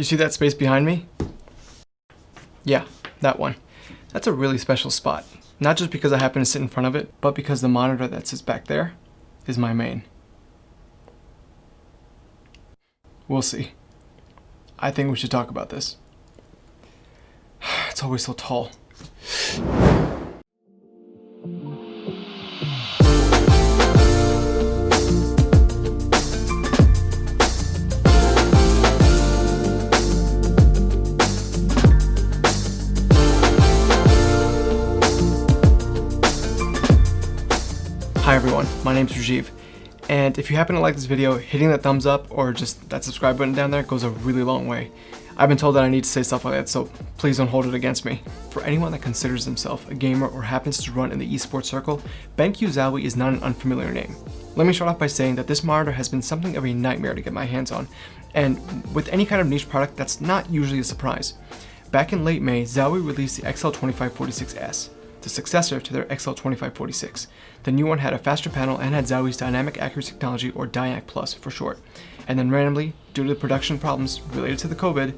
You see that space behind me? Yeah, that one. That's a really special spot. Not just because I happen to sit in front of it, but because the monitor that sits back there is my main. We'll see. I think we should talk about this. It's always so tall. Hi everyone, my name's Rajiv, and if you happen to like this video, hitting that thumbs up or just that subscribe button down there goes a really long way. I've been told that I need to say stuff like that, so please don't hold it against me. For anyone that considers himself a gamer or happens to run in the esports circle, BenQ Zowie is not an unfamiliar name. Let me start off by saying that this monitor has been something of a nightmare to get my hands on, and with any kind of niche product, that's not usually a surprise. Back in late May, Zowie released the XL2546S, the successor to their XL2546. The new one had a faster panel and had Zowie's dynamic accuracy technology, or DyAc Plus for short. And then randomly, due to the production problems related to the COVID,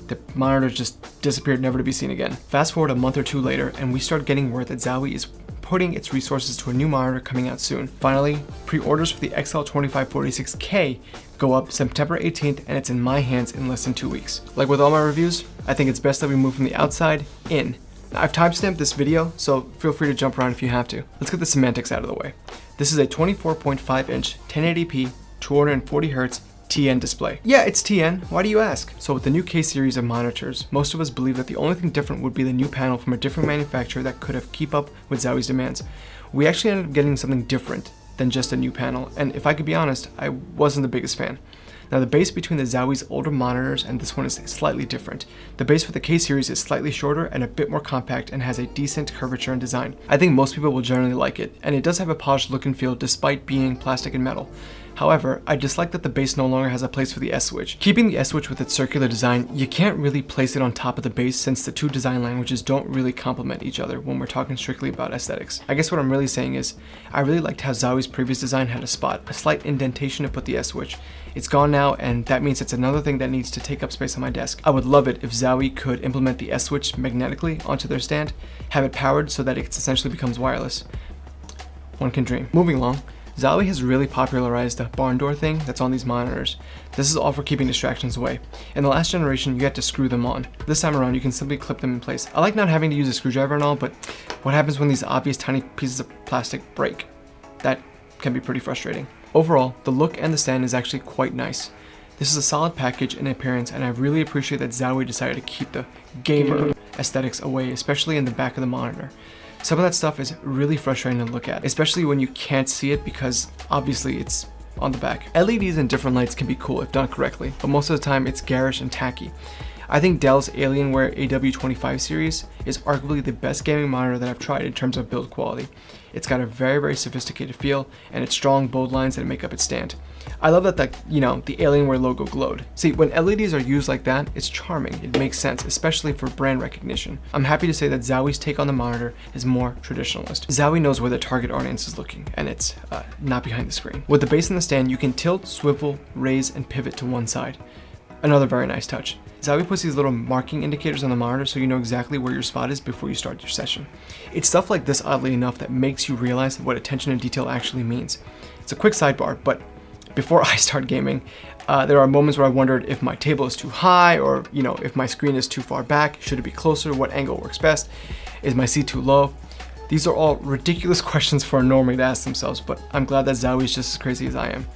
the monitor just disappeared, never to be seen again. Fast forward a month or two later, and we start getting word that Zowie is putting its resources to a new monitor coming out soon. Finally, pre-orders for the XL2546K go up September 18th, and it's in my hands in less than 2 weeks. Like with all my reviews, I think it's best that we move from the outside in. Now, I've timestamped this video, so feel free to jump around if you have to. Let's get the semantics out of the way. This is a 24.5 inch 1080p 240Hz TN display. Yeah, it's TN, why do you ask? So with the new K series of monitors, most of us believe that the only thing different would be the new panel from a different manufacturer that could have keep up with Zowie's demands. We actually ended up getting something different than just a new panel, and if I could be honest, I wasn't the biggest fan. Now the base between the Zowie's older monitors and this one is slightly different. The base for the K series is slightly shorter and a bit more compact and has a decent curvature and design. I think most people will generally like it, and it does have a polished look and feel despite being plastic and metal. However, I dislike that the base no longer has a place for the S-switch. Keeping the S-switch with its circular design, you can't really place it on top of the base since the two design languages don't really complement each other when we're talking strictly about aesthetics. I guess what I'm really saying is, I really liked how Zowie's previous design had a slight indentation to put the S-switch. It's gone now, and that means it's another thing that needs to take up space on my desk. I would love it if Zowie could implement the S-switch magnetically onto their stand, have it powered so that it essentially becomes wireless. One can dream. Moving along. Zowie has really popularized the barn door thing that's on these monitors. This is all for keeping distractions away. In the last generation, you had to screw them on. This time around, you can simply clip them in place. I like not having to use a screwdriver and all, but what happens when these obvious tiny pieces of plastic break? That can be pretty frustrating. Overall, the look and the stand is actually quite nice. This is a solid package in appearance, and I really appreciate that Zowie decided to keep the gamer aesthetics away, especially in the back of the monitor. Some of that stuff is really frustrating to look at, especially when you can't see it because obviously it's on the back. LEDs and different lights can be cool if done correctly, but most of the time it's garish and tacky. I think Dell's Alienware AW25 series is arguably the best gaming monitor that I've tried in terms of build quality. It's got a very sophisticated feel and its strong bold lines that make up its stand. I love that the Alienware logo glowed. See, when LEDs are used like that, it's charming. It makes sense, especially for brand recognition. I'm happy to say that Zowie's take on the monitor is more traditionalist. Zowie knows where the target audience is looking, and it's not behind the screen. With the base in the stand, you can tilt, swivel, raise, and pivot to one side. Another very nice touch. Zowie puts these little marking indicators on the monitor so you know exactly where your spot is before you start your session. It's stuff like this, oddly enough, that makes you realize what attention to detail actually means. It's a quick sidebar, but before I start gaming, there are moments where I wondered if my table is too high or, if my screen is too far back, should it be closer, what angle works best, is my seat too low? These are all ridiculous questions for a normie to ask themselves, but I'm glad that Zowie is just as crazy as I am.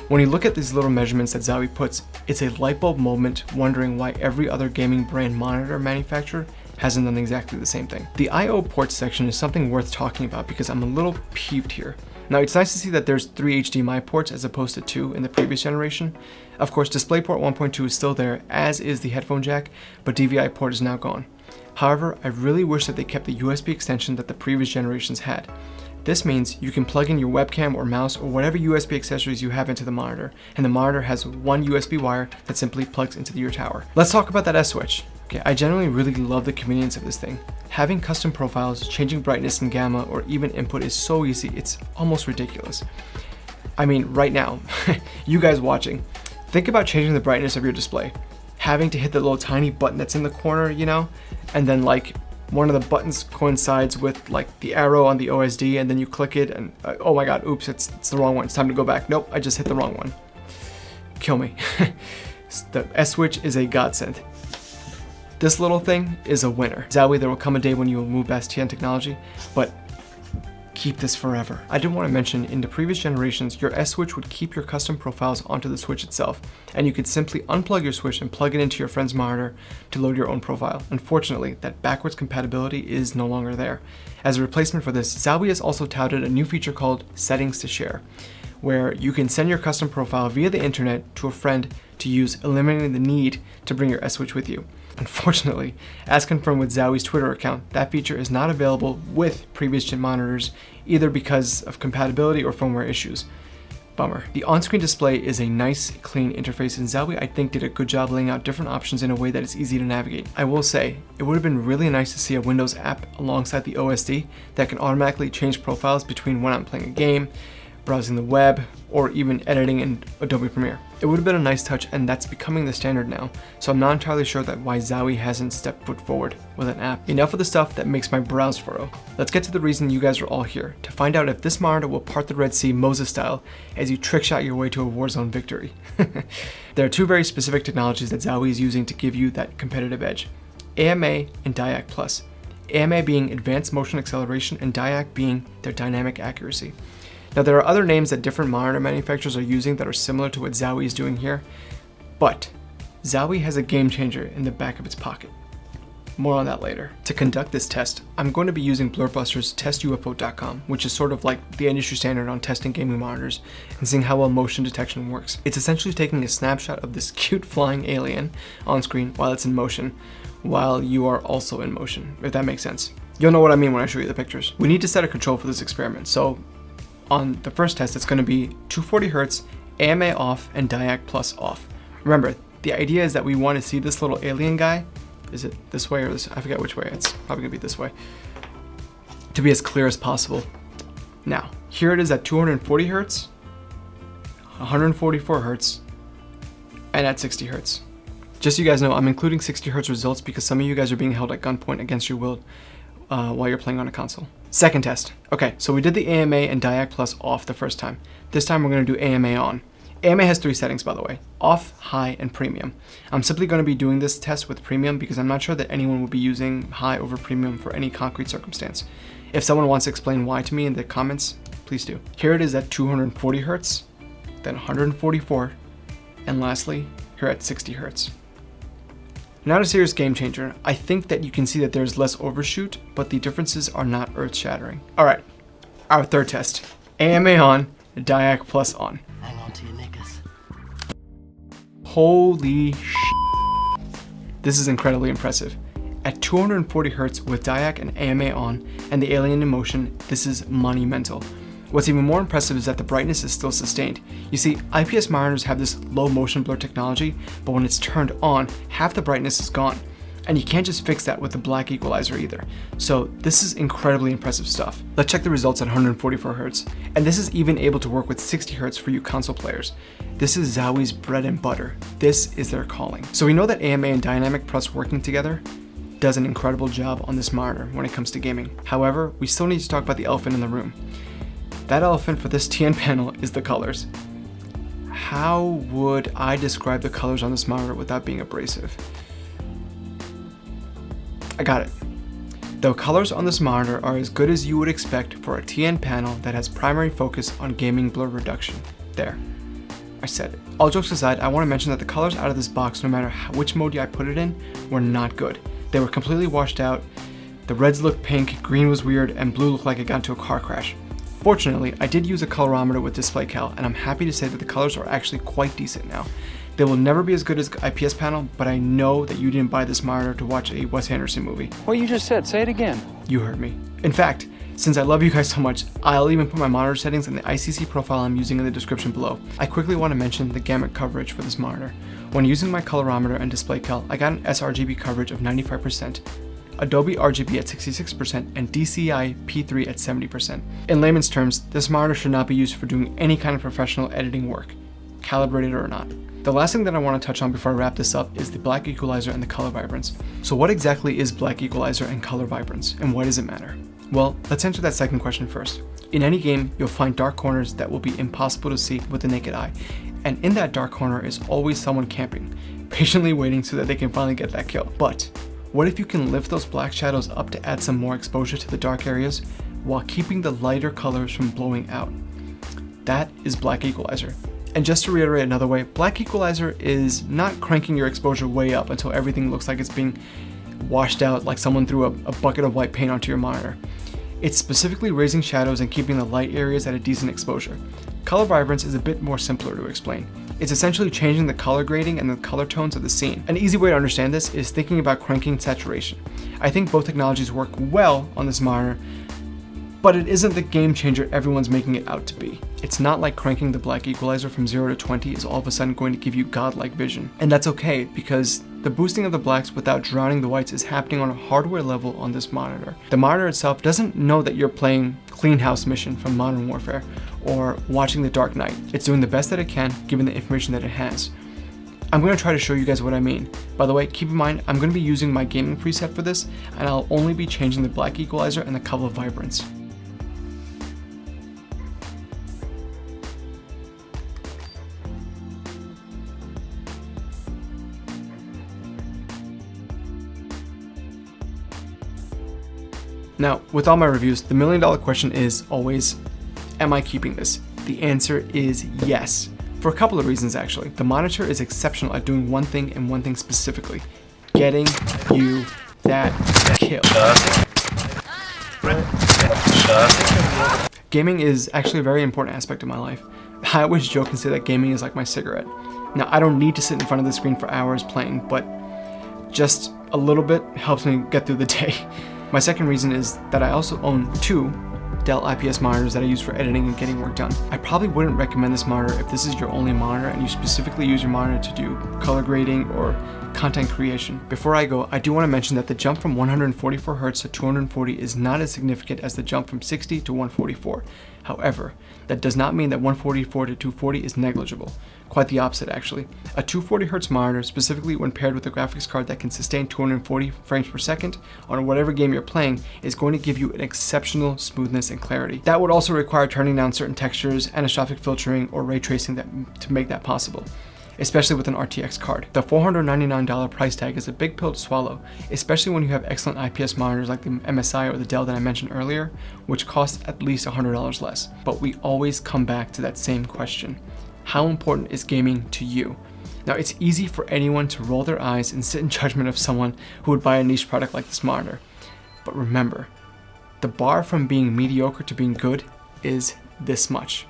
When you look at these little measurements that Zowie puts, it's a light bulb moment wondering why every other gaming brand monitor manufacturer hasn't done exactly the same thing. The I/O ports section is something worth talking about because I'm a little peeved here. Now it's nice to see that there's 3 HDMI ports as opposed to 2 in the previous generation. Of course, DisplayPort 1.2 is still there, as is the headphone jack, but DVI port is now gone. However, I really wish that they kept the USB extension that the previous generations had. This means you can plug in your webcam or mouse or whatever USB accessories you have into the monitor, and the monitor has one USB wire that simply plugs into your tower. Let's talk about that S-switch. Okay, I generally really love the convenience of this thing. Having custom profiles, changing brightness and gamma, or even input is so easy, it's almost ridiculous. I mean, right now, you guys watching, think about changing the brightness of your display. having to hit the little tiny button that's in the corner, you know, and then like one of the buttons coincides with like the arrow on the OSD, and then you click it and oh my god, oops, it's the wrong one. It's time to go back. Nope, I just hit the wrong one. Kill me. The S switch is a godsend. This little thing is a winner. Zowie, there will come a day when you will move past TN technology, but keep this forever. I did want to mention, in the previous generations, your S switch would keep your custom profiles onto the switch itself, and you could simply unplug your switch and plug it into your friend's monitor to load your own profile. Unfortunately, that backwards compatibility is no longer there. As a replacement for this, Zowie has also touted a new feature called Settings to Share, where you can send your custom profile via the internet to a friend to use, eliminating the need to bring your S switch with you. Unfortunately, as confirmed with Zowie's Twitter account, that feature is not available with previous gen monitors, either because of compatibility or firmware issues. Bummer. The on-screen display is a nice, clean interface, and Zowie, I think, did a good job laying out different options in a way that is easy to navigate. I will say, it would have been really nice to see a Windows app alongside the OSD that can automatically change profiles between when I'm playing a game, browsing the web, or even editing in Adobe Premiere. It would have been a nice touch, and that's becoming the standard now, so I'm not entirely sure that why Zowie hasn't stepped foot forward with an app. Enough of the stuff that makes my brows furrow. Let's get to the reason you guys are all here, to find out if this monitor will part the Red Sea Moses style as you trickshot your way to a Warzone victory. There are two very specific technologies that Zowie is using to give you that competitive edge: AMA and DyAc+. AMA being advanced motion acceleration and DyAc being their dynamic accuracy. Now, there are other names that different monitor manufacturers are using that are similar to what Zowie is doing here, but Zowie has a game changer in the back of its pocket. More on that later. To conduct this test, I'm going to be using Blurbuster's testufo.com, which is sort of like the industry standard on testing gaming monitors and seeing how well motion detection works. It's essentially taking a snapshot of this cute flying alien on screen while it's in motion, while you are also in motion, if that makes sense. You'll know what I mean when I show you the pictures. We need to set a control for this experiment, so on the first test, it's going to be 240 Hz, AMA off, and DyAc+ off. Remember, the idea is that we want to see this little alien guy. Is it this way or this? I forget which way. It's probably going to be this way. To be as clear as possible. Now, here it is at 240 Hz, 144 Hz, and at 60 Hz. Just so you guys know, I'm including 60 Hz results because some of you guys are being held at gunpoint against your will while you're playing on a console. Second test. Okay, so we did the AMA and DyAc+ off the first time. This time we're going to do AMA on. AMA has three settings, by the way: off, high, and premium. I'm simply going to be doing this test with premium because I'm not sure that anyone will be using high over premium for any concrete circumstance. If someone wants to explain why to me in the comments, please do. Here it is at 240 Hz, then 144, and lastly, here at 60 Hz. Not a serious game changer. I think that you can see that there's less overshoot, but the differences are not earth-shattering. All right, our third test: AMA on, DyAc+ on. Hang on to your knickers. Holy shit. This is incredibly impressive. At 240 Hz with DyAc and AMA on, and the alien in motion, this is monumental. What's even more impressive is that the brightness is still sustained. You see, IPS monitors have this low motion blur technology, but when it's turned on, half the brightness is gone. And you can't just fix that with the black equalizer either. So this is incredibly impressive stuff. Let's check the results at 144 Hz. And this is even able to work with 60 Hz for you console players. This is Zowie's bread and butter. This is their calling. So we know that AMA and Dynamic Plus working together does an incredible job on this monitor when it comes to gaming. However, we still need to talk about the elephant in the room. That elephant for this TN panel is the colors. How would I describe the colors on this monitor without being abrasive? I got it. The colors on this monitor are as good as you would expect for a TN panel that has primary focus on gaming blur reduction. There, I said it. All jokes aside, I want to mention that the colors out of this box, no matter which mode I put it in, were not good. They were completely washed out. The reds looked pink, green was weird, and blue looked like it got into a car crash. Fortunately, I did use a colorimeter with DisplayCal, and I'm happy to say that the colors are actually quite decent now. They will never be as good as IPS panel, but I know that you didn't buy this monitor to watch a Wes Anderson movie. What you just said, say it again. You heard me. In fact, since I love you guys so much, I'll even put my monitor settings and the ICC profile I'm using in the description below. I quickly want to mention the gamut coverage for this monitor. When using my colorimeter and DisplayCal, I got an sRGB coverage of 95%. Adobe RGB at 66%, and DCI P3 at 70%. In layman's terms, this monitor should not be used for doing any kind of professional editing work, calibrated or not. The last thing that I want to touch on before I wrap this up is the black equalizer and the color vibrance. So what exactly is black equalizer and color vibrance, and why does it matter? Well, let's answer that second question first. In any game, you'll find dark corners that will be impossible to see with the naked eye. And in that dark corner is always someone camping, patiently waiting so that they can finally get that kill. But what if you can lift those black shadows up to add some more exposure to the dark areas while keeping the lighter colors from blowing out? That is black equalizer. And just to reiterate another way, black equalizer is not cranking your exposure way up until everything looks like it's being washed out like someone threw a bucket of white paint onto your monitor. It's specifically raising shadows and keeping the light areas at a decent exposure. Color vibrance is a bit more simpler to explain. It's essentially changing the color grading and the color tones of the scene. An easy way to understand this is thinking about cranking saturation. I think both technologies work well on this monitor, but it isn't the game changer everyone's making it out to be. It's not like cranking the black equalizer from 0 to 20 is all of a sudden going to give you godlike vision. And that's okay, because the boosting of the blacks without drowning the whites is happening on a hardware level on this monitor. The monitor itself doesn't know that you're playing Clean House Mission from Modern Warfare or watching The Dark Knight. It's doing the best that it can given the information that it has. I'm going to try to show you guys what I mean. By the way, keep in mind, I'm going to be using my gaming preset for this, and I'll only be changing the black equalizer and the color vibrance. Now, with all my reviews, the $1 million question is always, am I keeping this? The answer is yes, for a couple of reasons actually. The monitor is exceptional at doing one thing and one thing specifically, getting you that kill. Gaming is actually a very important aspect of my life. I always joke and say that gaming is like my cigarette. Now, I don't need to sit in front of the screen for hours playing, but just a little bit helps me get through the day. My second reason is that I also own 2 Dell IPS monitors that I use for editing and getting work done. I probably wouldn't recommend this monitor if this is your only monitor and you specifically use your monitor to do color grading or content creation. Before I go, I do want to mention that the jump from 144 Hz to 240 is not as significant as the jump from 60 to 144. However, that does not mean that 144 to 240 is negligible. Quite the opposite actually. A 240 Hz monitor, specifically when paired with a graphics card that can sustain 240 frames per second on whatever game you're playing, is going to give you an exceptional smoothness and clarity. That would also require turning down certain textures, anisotropic filtering, or ray tracing to make that possible, especially with an RTX card. The $499 price tag is a big pill to swallow, especially when you have excellent IPS monitors like the MSI or the Dell that I mentioned earlier, which cost at least $100 less. But we always come back to that same question. How important is gaming to you? Now, it's easy for anyone to roll their eyes and sit in judgment of someone who would buy a niche product like this monitor. But remember, the bar from being mediocre to being good is this much.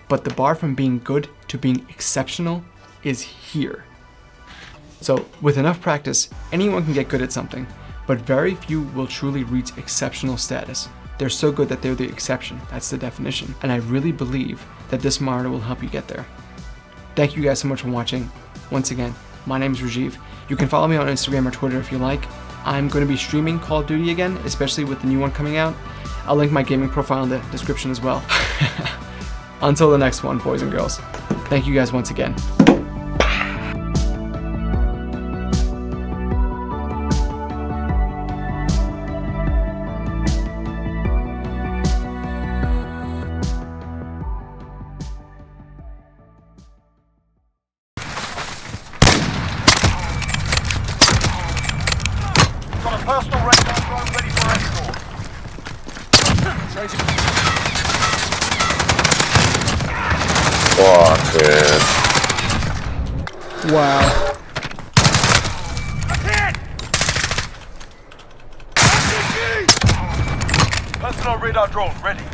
But the bar from being good to being exceptional is here. So with enough practice, anyone can get good at something, but very few will truly reach exceptional status. They're so good that they're the exception. That's the definition. And I really believe that this monitor will help you get there. Thank you guys so much for watching. Once again, my name is Rajiv. You can follow me on Instagram or Twitter if you like. I'm going to be streaming Call of Duty again, especially with the new one coming out. I'll link my gaming profile in the description as well. Until the next one, boys and girls. Thank you guys once again. Personal radar drone ready for escort. Fuck, man. Wow. Personal radar drone ready.